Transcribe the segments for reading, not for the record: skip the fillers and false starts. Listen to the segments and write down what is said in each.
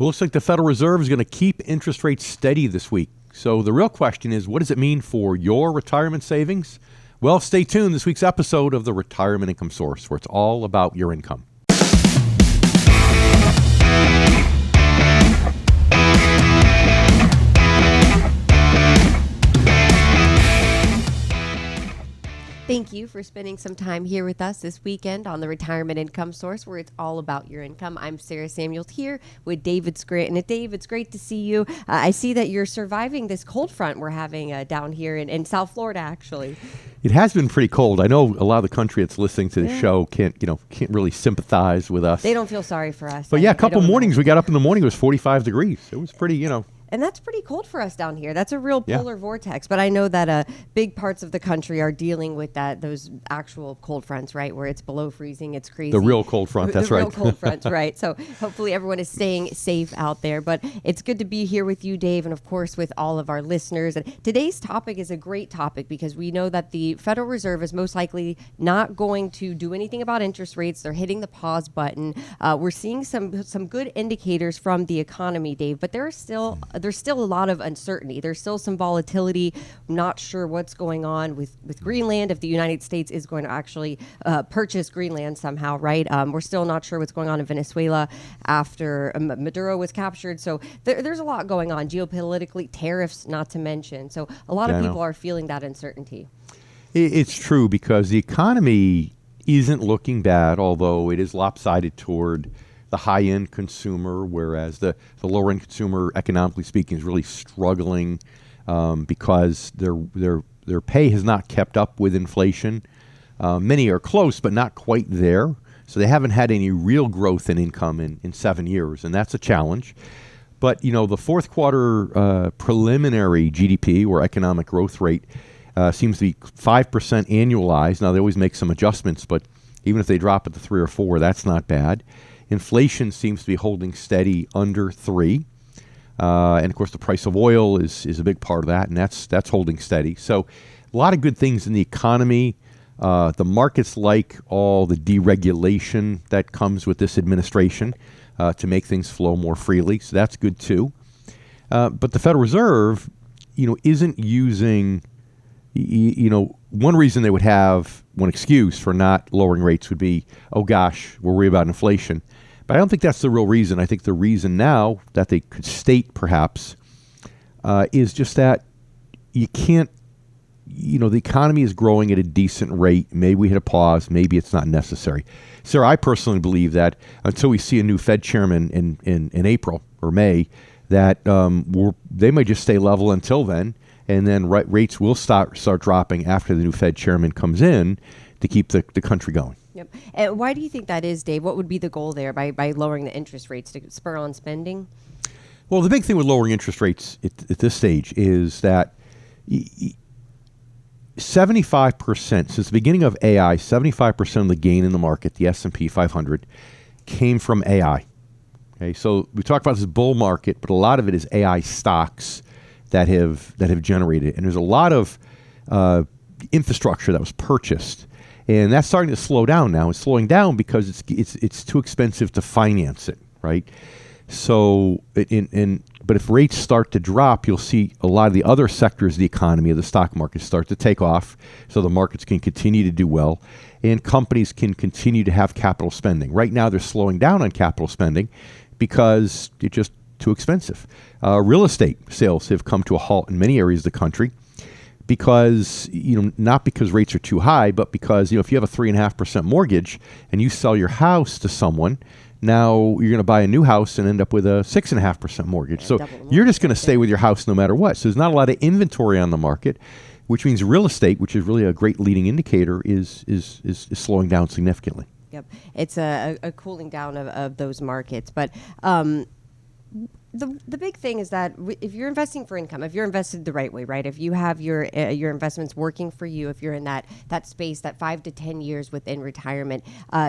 Well, looks like the Federal Reserve is going to keep interest rates steady this week. So the real question is, what does it mean for your retirement savings? Well, stay tuned this week's episode of the Retirement Income Source, where it's all about your income. Thank you for spending some time here with us this weekend on the Retirement Income Source, where it's all about your income. I'm Sarah Samuels here with David Scranton. And Dave, it's great to see you. I see that you're surviving this cold front we're having down here in South Florida, actually. It has been pretty cold. I know a lot of the country that's listening to the show can't really sympathize with us. They don't feel sorry for us. But yeah, a couple mornings we got up in the morning, it was 45 degrees. It was pretty, And that's pretty cold for us down here. That's a real polar vortex. But I know that big parts of the country are dealing with those actual cold fronts, right? Where it's below freezing. It's crazy. The real cold front, that's right. The real cold fronts, right. So hopefully everyone is staying safe out there. But it's good to be here with you, Dave, and of course with all of our listeners. And today's topic is a great topic because we know that the Federal Reserve is most likely not going to do anything about interest rates. They're hitting the pause button. We're seeing some good indicators from the economy, Dave, but there's still a lot of uncertainty. There's still some volatility. I'm not sure what's going on with Greenland, if the United States is going to actually purchase Greenland somehow, right? We're still not sure what's going on in Venezuela after Maduro was captured. So there's a lot going on geopolitically, tariffs not to mention. So a lot of people are feeling that uncertainty. It's true because the economy isn't looking bad, although it is lopsided toward the high-end consumer, whereas the lower-end consumer, economically speaking, is really struggling because their pay has not kept up with inflation. Many are close, but not quite there. So they haven't had any real growth in income in 7 years, and that's a challenge. But, the fourth quarter preliminary GDP, or economic growth rate, seems to be 5% annualized. Now, they always make some adjustments, but even if they drop it to 3 or 4, that's not bad. Inflation seems to be holding steady under 3. And, of course, the price of oil is a big part of that, and that's holding steady. So a lot of good things in the economy. The markets like all the deregulation that comes with this administration to make things flow more freely. So that's good, too. But the Federal Reserve, isn't using, one reason they would have one excuse for not lowering rates would be, oh, gosh, we're worried about inflation. But I don't think that's the real reason. I think the reason now that they could state perhaps is just that you can't, the economy is growing at a decent rate. Maybe we hit a pause. Maybe it's not necessary. Sarah, I personally believe that until we see a new Fed chairman in April or May, that they might just stay level until then. And then rates will start dropping after the new Fed chairman comes in to keep the country going. Yep. And why do you think that is, Dave? What would be the goal there by lowering the interest rates to spur on spending? Well, the big thing with lowering interest rates at this stage is that 75%, since the beginning of AI, 75% of the gain in the market, the S&P 500, came from AI. Okay, so we talk about this bull market, but a lot of it is AI stocks that have generated, and there's a lot of infrastructure that was purchased, and that's starting to slow down now. It's slowing down because it's too expensive to finance it, right? So, but if rates start to drop, you'll see a lot of the other sectors of the economy, of the stock market, start to take off, so the markets can continue to do well, and companies can continue to have capital spending. Right now, they're slowing down on capital spending because it's just too expensive. Real estate sales have come to a halt in many areas of the country because, not because rates are too high, but because, if you have a 3.5% mortgage and you sell your house to someone, now you're going to buy a new house and end up with a 6.5% mortgage. So you're just going to stay with your house no matter what. So there's not a lot of inventory on the market, which means real estate, which is really a great leading indicator, is slowing down significantly. Yep. It's a cooling down of those markets. But the big thing is that if you're investing for income, if you're invested the right way, right? If you have your investments working for you, if you're in that space, that 5 to 10 years within retirement,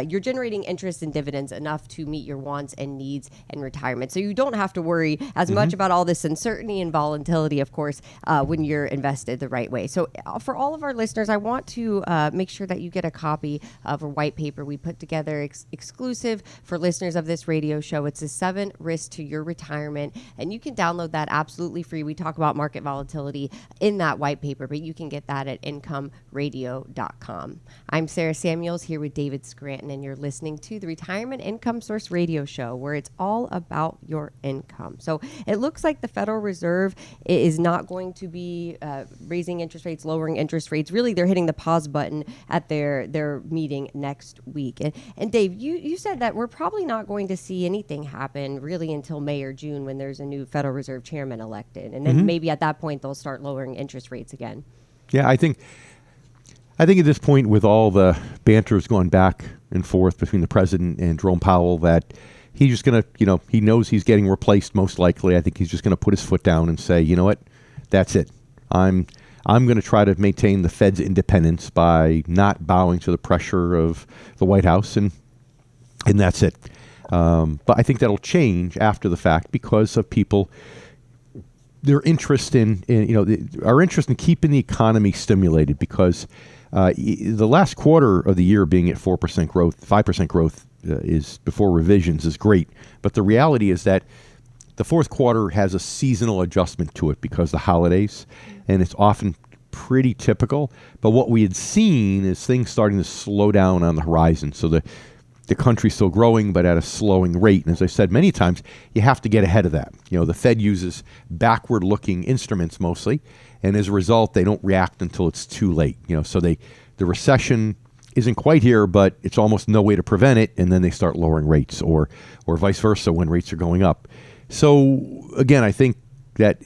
you're generating interest and dividends enough to meet your wants and needs in retirement. So you don't have to worry as much about all this uncertainty and volatility, of course, when you're invested the right way. So for all of our listeners, I want to make sure that you get a copy of a white paper we put together exclusive for listeners of this radio show. It's the 7 risks to your retirement. And you can download that absolutely free. We talk about market volatility in that white paper, but you can get that at incomeradio.com. I'm Sarah Samuels here with David Scranton, and you're listening to the Retirement Income Source Radio Show, where it's all about your income. So it looks like the Federal Reserve is not going to be raising interest rates, lowering interest rates. Really, they're hitting the pause button at their meeting next week. And Dave, you said that we're probably not going to see anything happen really until May or June when there's a new Federal Reserve chairman elected. And then maybe at that point, they'll start lowering interest rates again. Yeah, I think at this point, with all the banters going back and forth between the president and Jerome Powell, that he's just going to, he knows he's getting replaced most likely. I think he's just going to put his foot down and say, you know what, that's it. I'm going to try to maintain the Fed's independence by not bowing to the pressure of the White House, and that's it. But I think that'll change after the fact because of people, their interest our interest in keeping the economy stimulated, because the last quarter of the year being at 4% growth, 5% growth is before revisions is great. But the reality is that the fourth quarter has a seasonal adjustment to it because of the holidays, and it's often pretty typical. But what we had seen is things starting to slow down on the horizon. So the country's still growing, but at a slowing rate. And as I said many times, you have to get ahead of that. The Fed uses backward-looking instruments mostly, and as a result, they don't react until it's too late. So the recession isn't quite here, but it's almost no way to prevent it, and then they start lowering rates, or vice versa when rates are going up. So again, I think that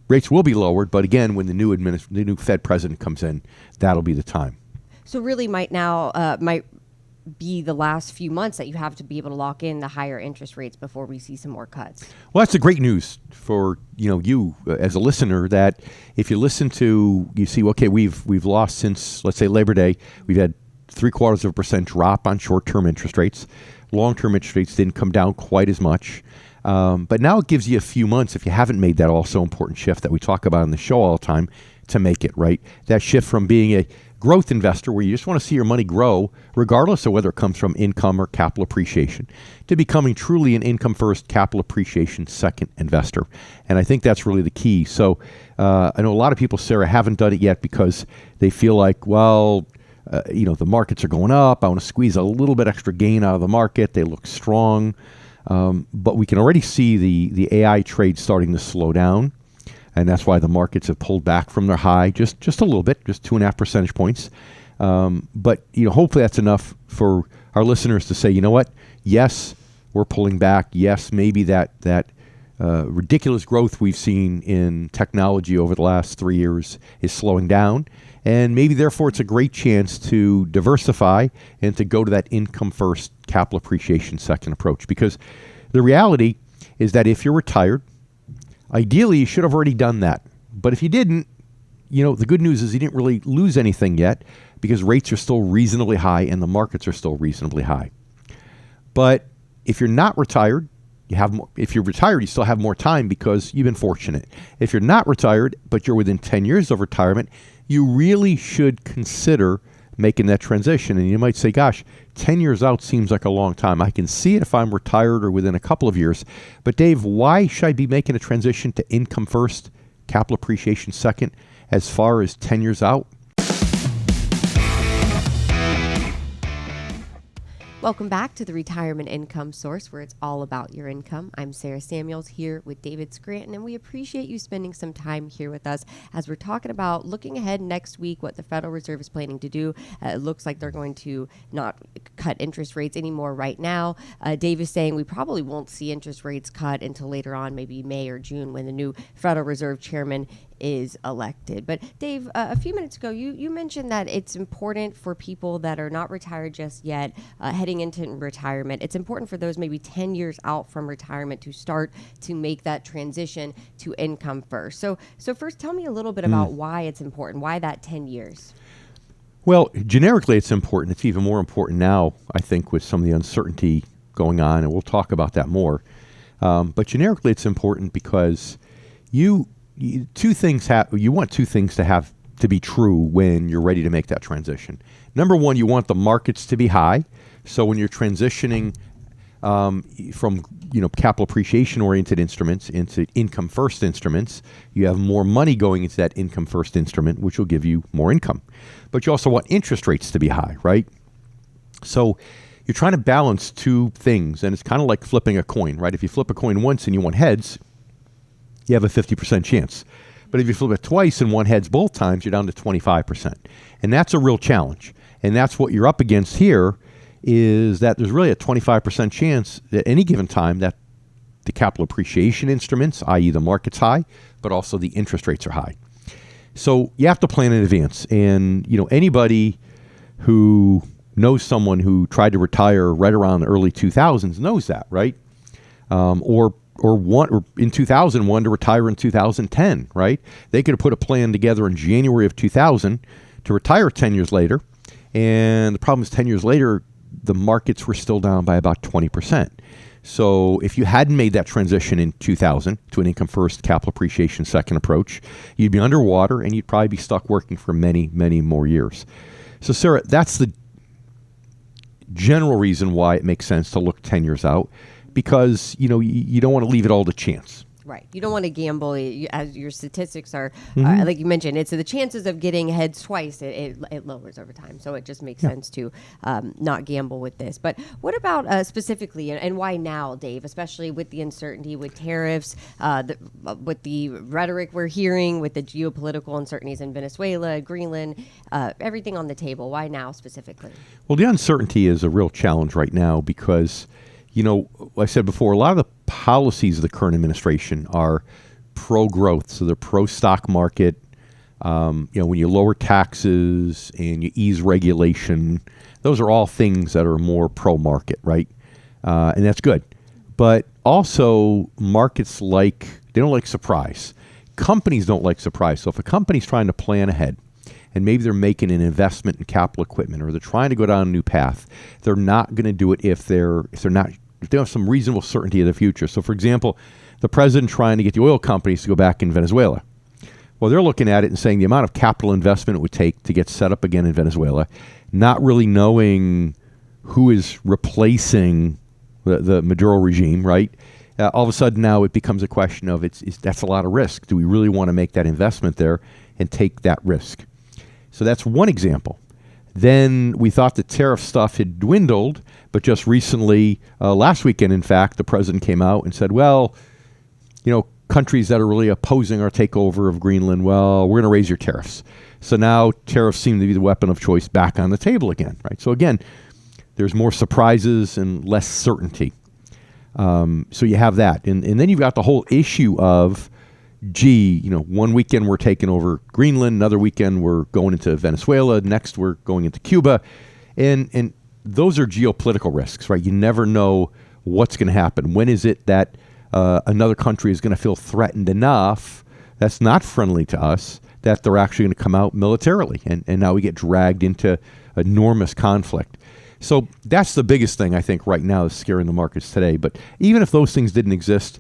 rates will be lowered, but again, when the new Fed president comes in, that'll be the time. So really might be the last few months that you have to be able to lock in the higher interest rates before we see some more cuts. Well, that's the great news for you as a listener, that if you listen to, you see, okay, we've lost since, let's say, Labor Day. We've had 0.75% drop on short-term interest rates. Long-term interest rates didn't come down quite as much. But now it gives you a few months, if you haven't made that also important shift that we talk about on the show all the time, to make it, right? That shift from being a growth investor where you just want to see your money grow regardless of whether it comes from income or capital appreciation, to becoming truly an income first, capital appreciation second investor. And I think that's really the key. So I know a lot of people, Sarah, haven't done it yet because they feel like, the markets are going up. I want to squeeze a little bit extra gain out of the market. They look strong. But we can already see the AI trade starting to slow down. And that's why the markets have pulled back from their high just a little bit, just 2.5 percentage points. But hopefully that's enough for our listeners to say, you know what? Yes, we're pulling back. Yes, maybe that ridiculous growth we've seen in technology over the last 3 years is slowing down. And maybe therefore it's a great chance to diversify and to go to that income first, capital appreciation second approach. Because the reality is that if you're retired, ideally, you should have already done that. But if you didn't, the good news is you didn't really lose anything yet because rates are still reasonably high and the markets are still reasonably high. But if you're not retired, if you're retired, you still have more time because you've been fortunate. If you're not retired, but you're within 10 years of retirement, you really should consider making that transition. And you might say, gosh, 10 years out seems like a long time. I can see it if I'm retired or within a couple of years. But Dave, why should I be making a transition to income first, capital appreciation second, as far as 10 years out? Welcome back to the Retirement Income Source, where it's all about your income. I'm Sarah Samuels here with David Scranton, and we appreciate you spending some time here with us as we're talking about looking ahead next week, what the Federal Reserve is planning to do. It looks like they're going to not cut interest rates anymore right now. Dave is saying we probably won't see interest rates cut until later on, maybe May or June, when the new Federal Reserve chairman is elected. But Dave, a few minutes ago, you mentioned that it's important for people that are not retired just yet, heading into retirement. It's important for those maybe 10 years out from retirement to start to make that transition to income first. So first, tell me a little bit about why it's important, why that 10 years. Well, generically, it's important. It's even more important now, I think, with some of the uncertainty going on, and we'll talk about that more. But generically, it's important because you want two things to be true when you're ready to make that transition. Number one, you want the markets to be high. So when you're transitioning from capital appreciation oriented instruments into income first instruments, you have more money going into that income first instrument, which will give you more income. But you also want interest rates to be high, right? So you're trying to balance two things, and it's kind of like flipping a coin, right? If you flip a coin once and you want heads, you have a 50% chance. But if you flip it twice and want heads both times, you're down to 25%. And that's a real challenge. And that's what you're up against here, is that there's really a 25% chance at any given time that the capital appreciation instruments, i.e. the market's high, but also the interest rates are high. So you have to plan in advance. And anybody who knows someone who tried to retire right around the early 2000s knows that, right? Or in 2000 wanted to retire in 2010, right? They could have put a plan together in January of 2000 to retire 10 years later. And the problem is 10 years later, the markets were still down by about 20%. So if you hadn't made that transition in 2000 to an income first, capital appreciation second approach, you'd be underwater and you'd probably be stuck working for many, many more years. So Sarah, that's the general reason why it makes sense to look 10 years out, because you don't want to leave it all to chance. Right. You don't want to gamble. As your statistics are, like you mentioned, it's the chances of getting heads twice, it lowers over time. So it just makes sense to not gamble with this. But what about specifically, and why now, Dave, especially with the uncertainty with tariffs, with the rhetoric we're hearing, with the geopolitical uncertainties in Venezuela, Greenland, everything on the table? Why now specifically? Well, the uncertainty is a real challenge right now because like I said before, a lot of the policies of the current administration are pro-growth. So they're pro-stock market. When you lower taxes and you ease regulation, those are all things that are more pro-market, right? And that's good. But also markets they don't like surprise. Companies don't like surprise. So if a company's trying to plan ahead, and maybe they're making an investment in capital equipment, or they're trying to go down a new path, they're not going to do it if they have some reasonable certainty of the future. So, for example, the president trying to get the oil companies to go back in Venezuela. Well, they're looking at it and saying the amount of capital investment it would take to get set up again in Venezuela, not really knowing who is replacing the Maduro regime, right? All of a sudden now it becomes a question of that's a lot of risk. Do we really want to make that investment there and take that risk? So that's one example. Then we thought the tariff stuff had dwindled, but just recently, last weekend, in fact, the president came out and said, well, countries that are really opposing our takeover of Greenland, well, we're going to raise your tariffs. So now tariffs seem to be the weapon of choice back on the table again, right? So again, there's more surprises and less certainty. So you have that. And then you've got the whole issue of, one weekend we're taking over Greenland, another weekend we're going into Venezuela, next we're going into Cuba. And those are geopolitical risks, right? You never know what's going to happen. When is it that another country is going to feel threatened enough that's not friendly to us that they're actually going to come out militarily? And now we get dragged into enormous conflict. So that's the biggest thing, I think, right now is scaring the markets today. But even if those things didn't exist,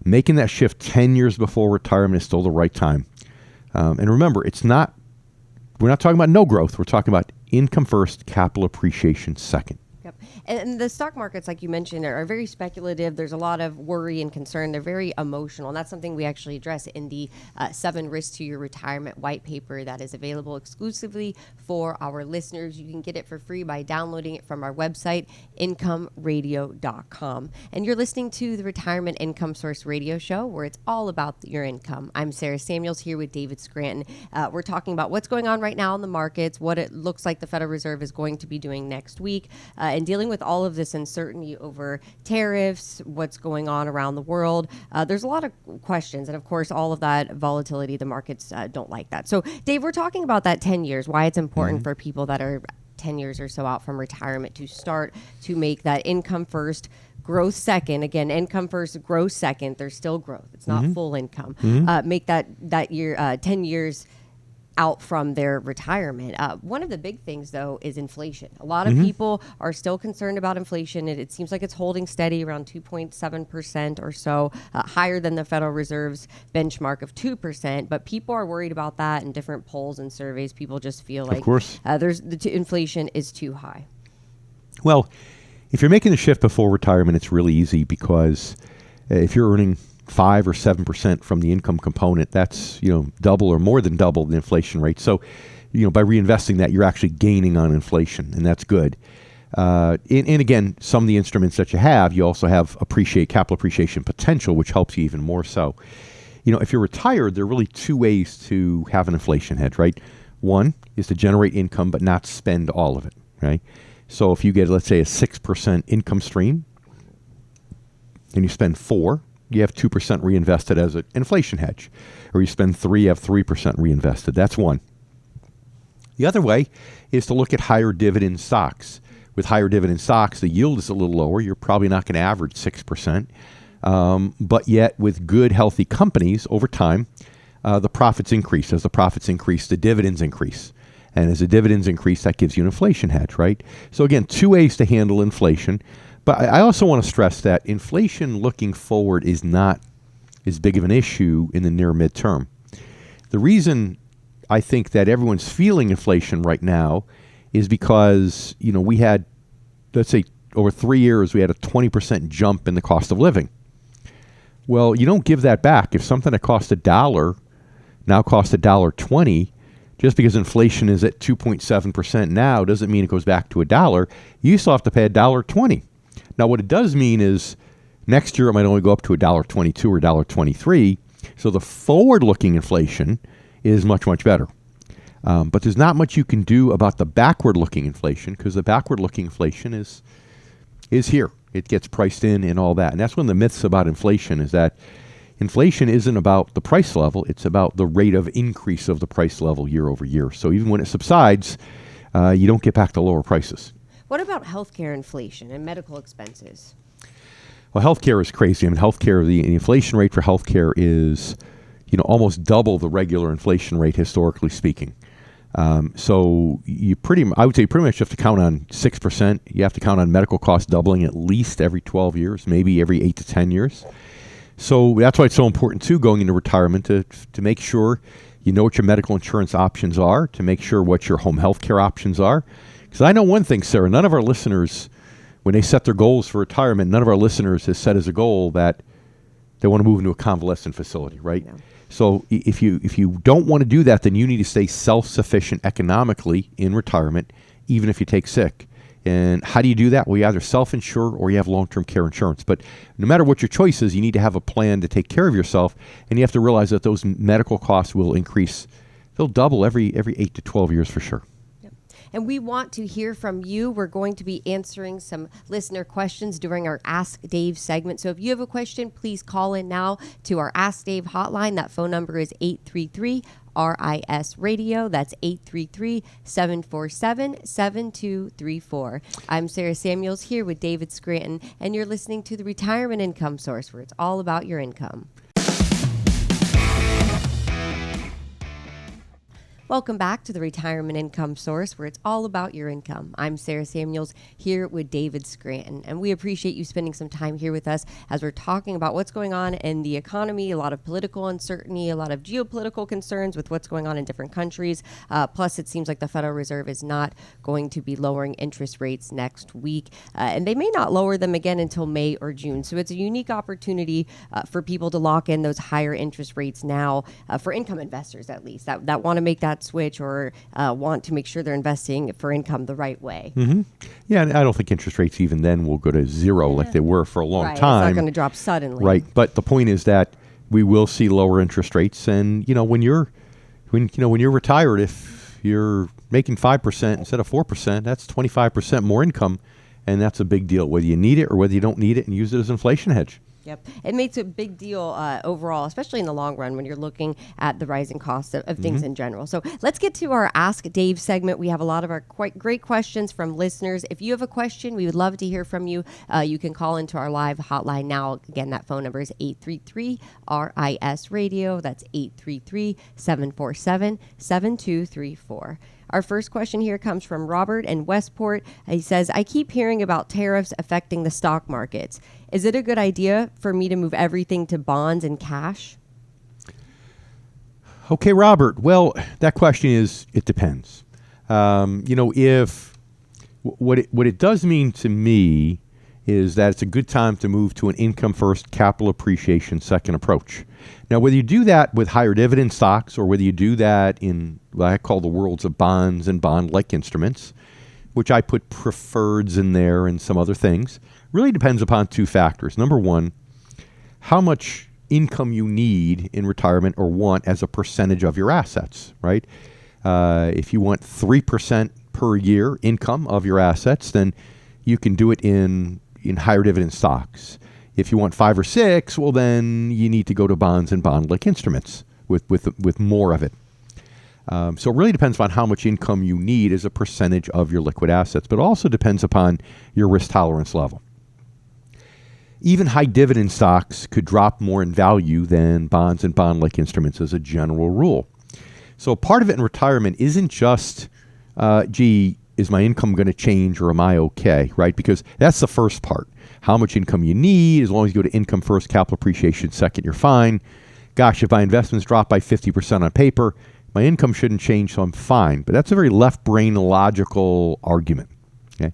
making that shift 10 years before retirement is still the right time. And remember, we're not talking about no growth. We're talking about income first, capital appreciation second. Yep. And the stock markets, like you mentioned, are very speculative. There's a lot of worry and concern. They're very emotional. And that's something we actually address in the 7 Risks to Your Retirement white paper that is available exclusively for our listeners. You can get it for free by downloading it from our website, incomeradio.com. And you're listening to the Retirement Income Source Radio Show, where it's all about your income. I'm Sarah Samuels here with David Scranton. We're talking about what's going on right now in the markets, what it looks like the Federal Reserve is going to be doing next week. and dealing with all of this uncertainty over tariffs, what's going on around the world, there's a lot of questions. And of course, all of that volatility, the markets don't like that. So Dave, we're talking about that 10 years, why it's important for people that are 10 years or so out from retirement to start to make that income first, growth second. Again, income first, growth second. There's still growth. It's not full income. Make that year 10 years out from their retirement. One of the big things, though, is inflation. A lot of people are still concerned about inflation. It seems like it's holding steady around 2.7% or so, higher than the Federal Reserve's benchmark of 2%. But people are worried about that in different polls and surveys. People just feel like inflation is too high. Well, if you're making the shift before retirement, it's really easy because if you're earning 5 or 7% from the income component, that's, double or more than double the inflation rate. So, by reinvesting that, you're actually gaining on inflation, and that's good. And again, some of the instruments that you also have capital appreciation potential, which helps you even more so. If you're retired, there are really two ways to have an inflation hedge, right? One is to generate income but not spend all of it, right? So if you get, let's say, a 6% income stream and you spend 4%, you have 2% reinvested as an inflation hedge. Or you spend 3%, you have 3% reinvested. That's one. The other way is to look at higher dividend stocks. With higher dividend stocks, the yield is a little lower. You're probably not going to average 6%. But yet, with good, healthy companies, over time, the profits increase. As the profits increase, the dividends increase. And as the dividends increase, that gives you an inflation hedge, right? So again, two ways to handle inflation. But I also want to stress that inflation looking forward is not as big of an issue in the near midterm. The reason I think that everyone's feeling inflation right now is because, we had, let's say, over 3 years, we had a 20% jump in the cost of living. Well, you don't give that back. If something that cost $1 now costs $1.20, just because inflation is at 2.7% now doesn't mean it goes back to $1. You still have to pay $1.20. Now, what it does mean is next year it might only go up to $1.22 or $1.23. So the forward-looking inflation is much, much better. But there's not much you can do about the backward-looking inflation because the backward-looking inflation is here. It gets priced in and all that. And that's one of the myths about inflation is that inflation isn't about the price level. It's about the rate of increase of the price level year over year. So even when it subsides, you don't get back to lower prices. What about healthcare inflation and medical expenses? Well, healthcare is crazy. The inflation rate for healthcare is, almost double the regular inflation rate historically speaking. So I would say pretty much have to count on 6%. You have to count on medical costs doubling at least every 12 years, maybe every 8 to 10 years. So that's why it's so important too, going into retirement to make sure you know what your medical insurance options are, to make sure what your home health care options are. Because I know one thing, Sarah, none of our listeners, when they set their goals for retirement, none of our listeners has set as a goal that they want to move into a convalescent facility, right? Yeah. So if you don't want to do that, then you need to stay self-sufficient economically in retirement, even if you take sick. And how do you do that? Well, you either self-insure or you have long-term care insurance. But no matter what your choice is, you need to have a plan to take care of yourself, and you have to realize that those medical costs will increase. They'll double every 8 to 12 years for sure. And we want to hear from you. We're going to be answering some listener questions during our Ask Dave segment. So if you have a question, please call in now to our Ask Dave hotline. That phone number is 833-RIS Radio. That's 833-747-7234. I'm Sarah Samuels here with David Scranton, and you're listening to the Retirement Income Source, where it's all about your income. Welcome back to the Retirement Income Source, where it's all about your income. I'm Sarah Samuels here with David Scranton, and we appreciate you spending some time here with us as we're talking about what's going on in the economy, a lot of political uncertainty, a lot of geopolitical concerns with what's going on in different countries. Plus, it seems like the Federal Reserve is not going to be lowering interest rates next week, and they may not lower them again until May or June. So it's a unique opportunity for people to lock in those higher interest rates now, for income investors at least, that want to make that switch or want to make sure they're investing for income the right way. Mm-hmm. Yeah, and I don't think interest rates even then will go to zero like they were for a long time. It's not going to drop suddenly. Right, but the point is that we will see lower interest rates, and when you're retired, if you're making 5% instead of 4%, that's 25% more income And that's a big deal, whether you need it or whether you don't need it, and use it as an inflation hedge. Yep. It makes a big deal overall, especially in the long run when you're looking at the rising costs of things in general. So let's get to our Ask Dave segment. We have a lot of our quite great questions from listeners. If you have a question, we would love to hear from you. You can call into our live hotline now. Again, that phone number is 833-RIS-RADIO. That's 833-747-7234. Our first question here comes from Robert in Westport. He says, I keep hearing about tariffs affecting the stock markets. Is it a good idea for me to move everything to bonds and cash? Okay, Robert. Well, that question is, it depends. If what it does mean to me is that it's a good time to move to an income first, capital appreciation second approach. Now, whether you do that with higher dividend stocks or whether you do that in what I call the worlds of bonds and bond-like instruments, which I put preferreds in there and some other things, really depends upon two factors. Number one, how much income you need in retirement or want as a percentage of your assets, right? If you want 3% per year income of your assets, then you can do it in higher dividend stocks. If you want 5 or 6, well, then you need to go to bonds and bond-like instruments with more of it. So it really depends on how much income you need as a percentage of your liquid assets, but also depends upon your risk tolerance level. Even high dividend stocks could drop more in value than bonds and bond-like instruments as a general rule. So part of it in retirement isn't just, is my income going to change or am I okay, right? Because that's the first part. How much income you need, as long as you go to income first, capital appreciation second, you're fine. Gosh, if my investments drop by 50% on paper, my income shouldn't change, so I'm fine. But that's a very left brain logical argument. Okay?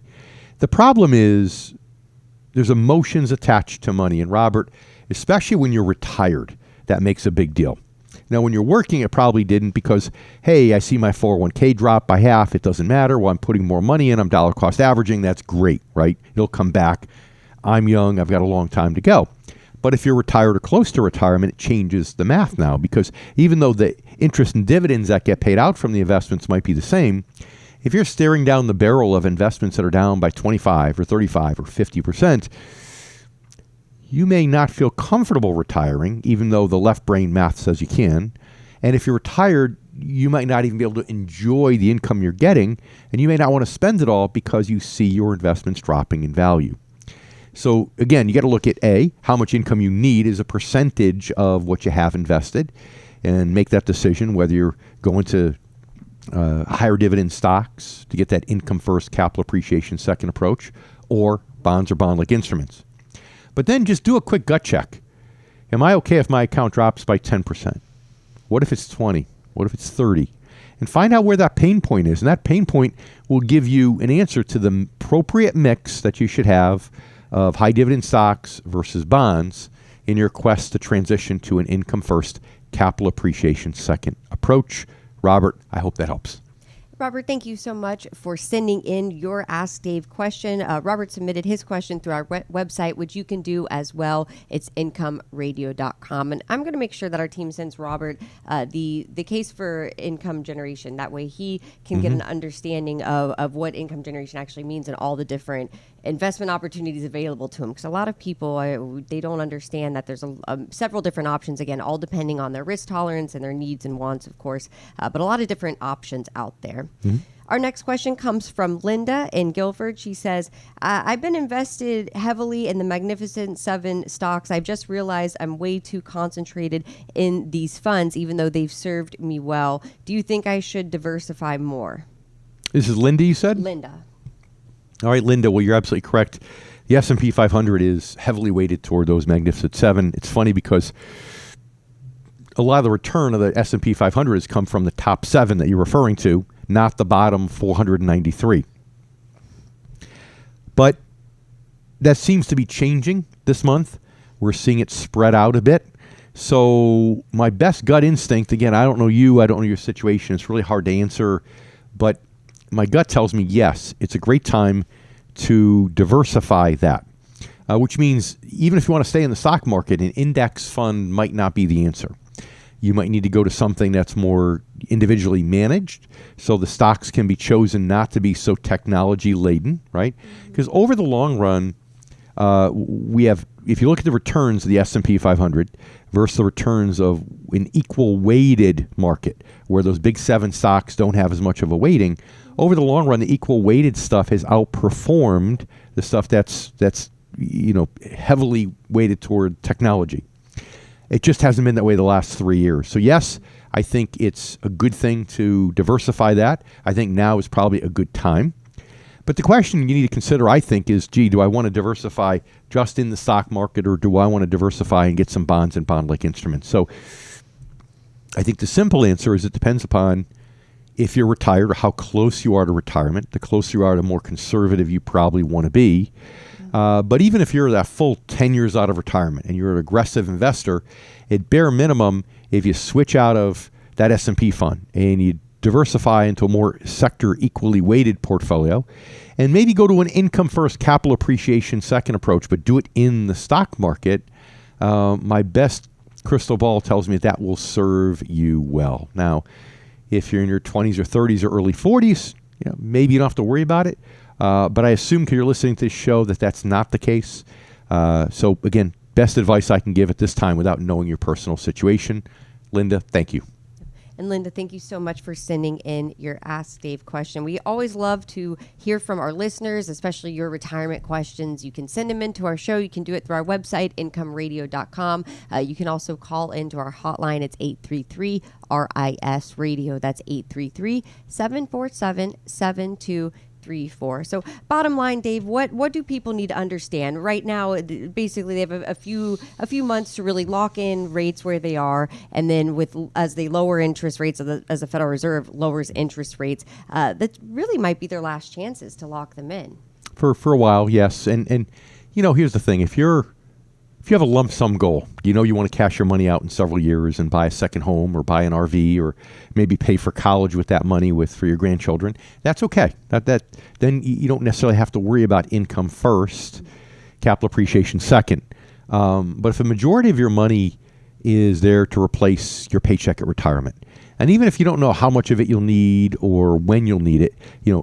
The problem is there's emotions attached to money. And Robert, especially when you're retired, that makes a big deal. Now, when you're working, it probably didn't because, hey, I see my 401k drop by half. It doesn't matter. Well, I'm putting more money in. I'm dollar cost averaging. That's great, right? It'll come back. I'm young. I've got a long time to go. But if you're retired or close to retirement, it changes the math now because even though the interest and dividends that get paid out from the investments might be the same, if you're staring down the barrel of investments that are down by 25 or 35 or 50%, you may not feel comfortable retiring, even though the left brain math says you can. And if you're retired, you might not even be able to enjoy the income you're getting, and you may not want to spend it all because you see your investments dropping in value. So again, you got to look at A, how much income you need as a percentage of what you have invested, and make that decision whether you're going to higher dividend stocks to get that income first, capital appreciation second approach, or bonds or bond-like instruments. But then just do a quick gut check. Am I okay if my account drops by 10%? What if it's 20? What if it's 30? And find out where that pain point is. And that pain point will give you an answer to the appropriate mix that you should have of high dividend stocks versus bonds in your quest to transition to an income first, capital appreciation second approach. Robert, I hope that helps. Robert, thank you so much for sending in your Ask Dave question. Robert submitted his question through our website, which you can do as well. It's incomeradio.com. And I'm going to make sure that our team sends Robert the case for income generation. That way he can get an understanding of what income generation actually means and all the different investment opportunities available to him. Because a lot of people, they don't understand that there's several different options, again, all depending on their risk tolerance and their needs and wants, of course, but a lot of different options out there. Our next question comes from Linda in Guilford. She says, I've been invested heavily in the Magnificent Seven stocks. I've just realized I'm way too concentrated in these funds, even though they've served me well. Do you think I should diversify more? This is Linda, you said? Linda. All right, Linda, well, you're absolutely correct. The S&P 500 is heavily weighted toward those Magnificent Seven. It's funny because a lot of the return of the S&P 500 has come from the top 7 that you're referring to, not the bottom 493. But that seems to be changing this month. We're seeing it spread out a bit. So my best gut instinct, again, I don't know you, I don't know your situation. It's really hard to answer. But my gut tells me, yes, it's a great time to diversify that, which means even if you want to stay in the stock market, an index fund might not be the answer. You might need to go to something that's more individually managed, so the stocks can be chosen not to be so technology laden, right? Because over the long run, we have, if you look at the returns of the S&P 500 versus the returns of an equal weighted market, where those big 7 stocks don't have as much of a weighting, over the long run, the equal weighted stuff has outperformed the stuff that's heavily weighted toward technology. It just hasn't been that way the last 3 years. So yes, I think it's a good thing to diversify that. I think now is probably a good time. But the question you need to consider, I think, is, do I want to diversify just in the stock market, or do I want to diversify and get some bonds and bond-like instruments? So I think the simple answer is it depends upon if you're retired or how close you are to retirement. The closer you are, the more conservative you probably want to be. But even if you're that full 10 years out of retirement and you're an aggressive investor, at bare minimum, if you switch out of that S&P fund and you diversify into a more sector equally weighted portfolio, and maybe go to an income first, capital appreciation second approach, but do it in the stock market, my best crystal ball tells me that will serve you well. Now, if you're in your 20s or 30s or early 40s, maybe you don't have to worry about it. But I assume, because you're listening to this show, that that's not the case. So again, best advice I can give at this time without knowing your personal situation. Linda, thank you. And Linda, thank you so much for sending in your Ask Dave question. We always love to hear from our listeners, especially your retirement questions. You can send them into our show. You can do it through our website, incomeradio.com. You can also call into our hotline. It's 833-RIS-RADIO. That's 833-747-7234. So bottom line, Dave, what do people need to understand right now? Basically, they have a few months to really lock in rates where they are, and then as they lower interest rates, as the Federal Reserve lowers interest rates, that really might be their last chances to lock them in. For a while, yes, and here's the thing: if you have a lump sum goal, you want to cash your money out in several years and buy a second home or buy an RV or maybe pay for college with that money for your grandchildren, that's okay. Then you don't necessarily have to worry about income first, capital appreciation second. But if a majority of your money is there to replace your paycheck at retirement, and even if you don't know how much of it you'll need or when you'll need it,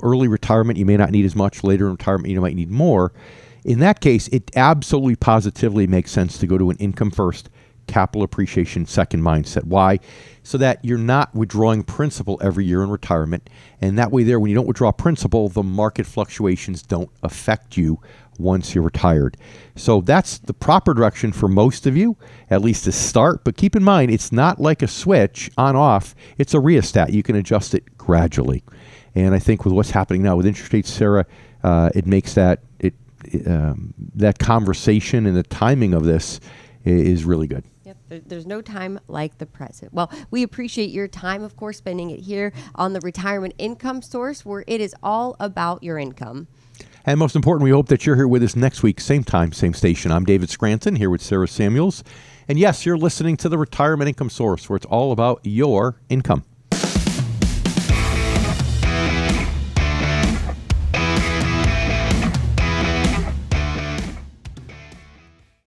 early retirement, you may not need as much. Later in retirement, you might need more. In that case, it absolutely positively makes sense to go to an income first, capital appreciation second mindset. Why? So that you're not withdrawing principal every year in retirement. And that way there, when you don't withdraw principal, the market fluctuations don't affect you once you're retired. So that's the proper direction for most of you, at least to start. But keep in mind, it's not like a switch on off. It's a rheostat. You can adjust it gradually. And I think with what's happening now with interest rates, Sarah, it makes that conversation and the timing of this is really good. Yep, there's no time like the present. Well, we appreciate your time, of course, spending it here on the Retirement Income Source, where it is all about your income. And most important, we hope that you're here with us next week, same time, same station. I'm David Scranton, here with Sarah Samuels. And yes, you're listening to the Retirement Income Source, where it's all about your income.